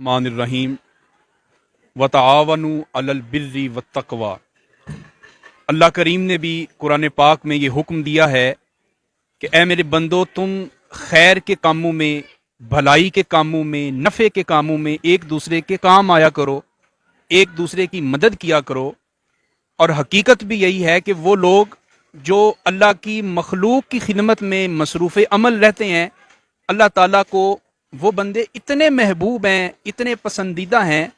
मान रहीम वतआवनु अलल बिर्रि वत्तक़वा। अल्लाह करीम ने भी कुरान पाक में ये हुक्म दिया है कि ए मेरे बंदो, तुम खैर के कामों में, भलाई के कामों में, नफ़े के कामों में एक दूसरे के काम आया करो, एक दूसरे की मदद किया करो। और हकीकत भी यही है कि वो लोग जो अल्लाह की मखलूक की खिदमत में मसरूफ़ अमल रहते हैं, अल्लाह ताला को वो बंदे इतने महबूब हैं, इतने पसंदीदा हैं।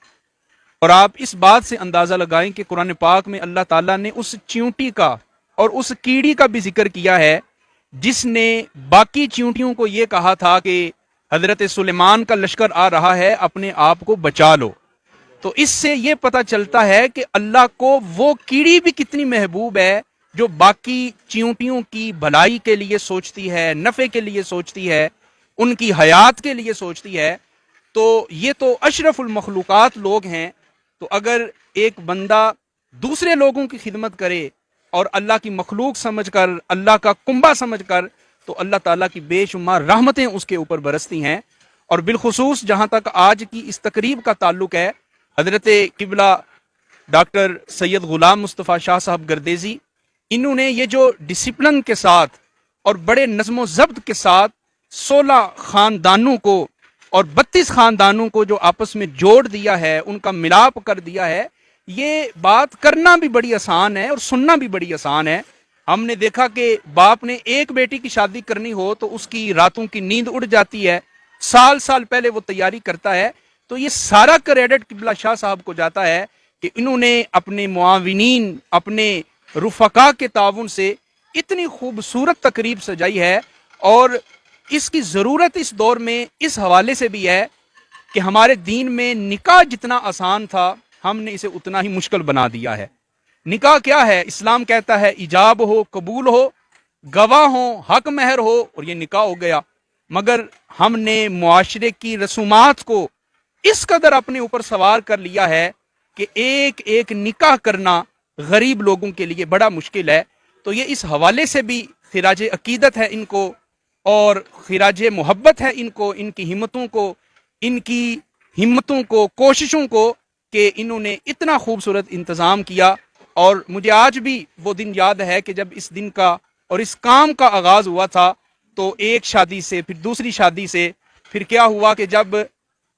और आप इस बात से अंदाज़ा लगाएं कि कुरान पाक में अल्लाह ताला ने उस चींटी का और उस कीड़ी का भी जिक्र किया है जिसने बाकी चींटियों को ये कहा था कि हजरत सुलेमान का लश्कर आ रहा है, अपने आप को बचा लो। तो इससे ये पता चलता है कि अल्लाह को वो कीड़ी भी कितनी महबूब है जो बाकी चींटियों की भलाई के लिए सोचती है, नफ़े के लिए सोचती है, उनकी हयात के लिए सोचती है। तो ये तो अशरफुल मखलूकात लोग हैं। तो अगर एक बंदा दूसरे लोगों की खिदमत करे और अल्लाह की मखलूक समझकर, अल्लाह का कुंबा समझकर, तो अल्लाह ताला की बेशुमार रहमतें उसके ऊपर बरसती हैं। और बिलखुसूस जहाँ तक आज की इस तकरीब का ताल्लुक है, हजरत किबला डॉक्टर सैयद गुलाम मुस्तफ़ा शाह साहब गर्देजी, इन्होंने ये जो डिसिप्लिन के साथ और बड़े नज़्म ज़ब्त के साथ 16 ख़ानदानों को और 32 ख़ानदानों को जो आपस में जोड़ दिया है, उनका मिलाप कर दिया है, ये बात करना भी बड़ी आसान है और सुनना भी बड़ी आसान है। हमने देखा कि बाप ने एक बेटी की शादी करनी हो तो उसकी रातों की नींद उड़ जाती है, साल साल पहले वो तैयारी करता है। तो ये सारा क्रेडिट किबला शाह साहब को जाता है कि इन्होंने अपने मुआविनीन, अपने रुफका के ताउन से इतनी खूबसूरत तकरीब सजाई है। और इसकी ज़रूरत इस दौर में इस हवाले से भी है कि हमारे दीन में निकाह जितना आसान था, हमने इसे उतना ही मुश्किल बना दिया है। निकाह क्या है? इस्लाम कहता है इजाब हो, कबूल हो, गवाह हो, हक महर हो, और ये निकाह हो गया। मगर हमने मुआशरे की रसूमात को इस कदर अपने ऊपर सवार कर लिया है कि एक एक निकाह करना गरीब लोगों के लिए बड़ा मुश्किल है। तो ये इस हवाले से भी खिराज अकीदत है इनको और खिराज मोहब्बत है इनको, इनकी हिम्मतों को, कोशिशों को, कि इन्होंने इतना खूबसूरत इंतज़ाम किया। और मुझे आज भी वो दिन याद है कि जब इस दिन का और इस काम का आगाज़ हुआ था, तो एक शादी से, फिर दूसरी शादी से, फिर क्या हुआ कि जब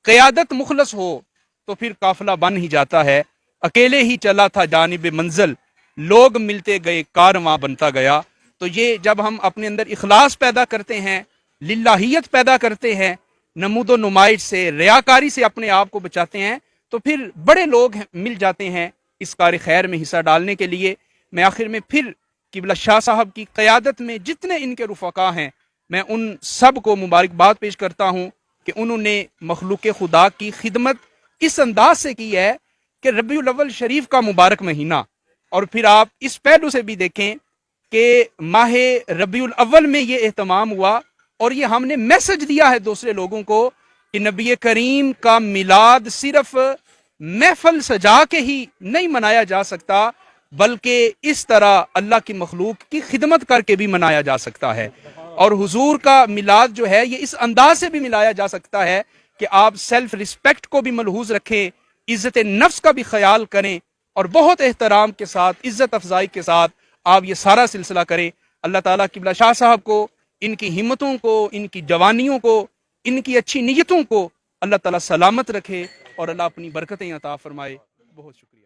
क़यादत मुखलस हो तो फिर काफिला बन ही जाता है। अकेले ही चला था जानिब मंजिल, लोग मिलते गए, कारवां बनता गया। तो ये जब हम अपने अंदर इखलास पैदा करते हैं, लिल्लाहियत पैदा करते हैं, नमूदो नुमाइश से, रियाकारी से अपने आप को बचाते हैं, तो फिर बड़े लोग मिल जाते हैं इस कार खैर में हिस्सा डालने के लिए। मैं आखिर में फिर किबला शाह साहब की क़यादत में जितने इनके रुफ़का हैं, मैं उन सब को मुबारकबाद पेश करता हूँ कि उन्होंने मखलूक खुदा की खिदमत इस अंदाज से की है कि रबीउल अव्वल शरीफ का मुबारक महीना, और फिर आप इस पहलू से भी देखें कि माह रबीउल अव्वल में ये एहतमाम हुआ और ये हमने मैसेज दिया है दूसरे लोगों को कि नबी करीम का मिलाद सिर्फ महफल सजा के ही नहीं मनाया जा सकता, बल्कि इस तरह अल्लाह की मखलूक की खिदमत करके भी मनाया जा सकता है। और हुजूर का मिलाद जो है ये इस अंदाज से भी मिलाया जा सकता है कि आप सेल्फ रिस्पेक्ट को भी मलहूज रखें, इज्जत नफ्स का भी ख्याल करें और बहुत एहतराम के साथ, इज्जत अफजाई के साथ आप ये सारा सिलसिला करें। अल्लाह ताला किबला शाह साहब को, इनकी हिम्मतों को, इनकी जवानियों को, इनकी अच्छी नीयतों को अल्लाह ताला सलामत रखे और अल्लाह अपनी बरकतें अता फरमाए। बहुत शुक्रिया।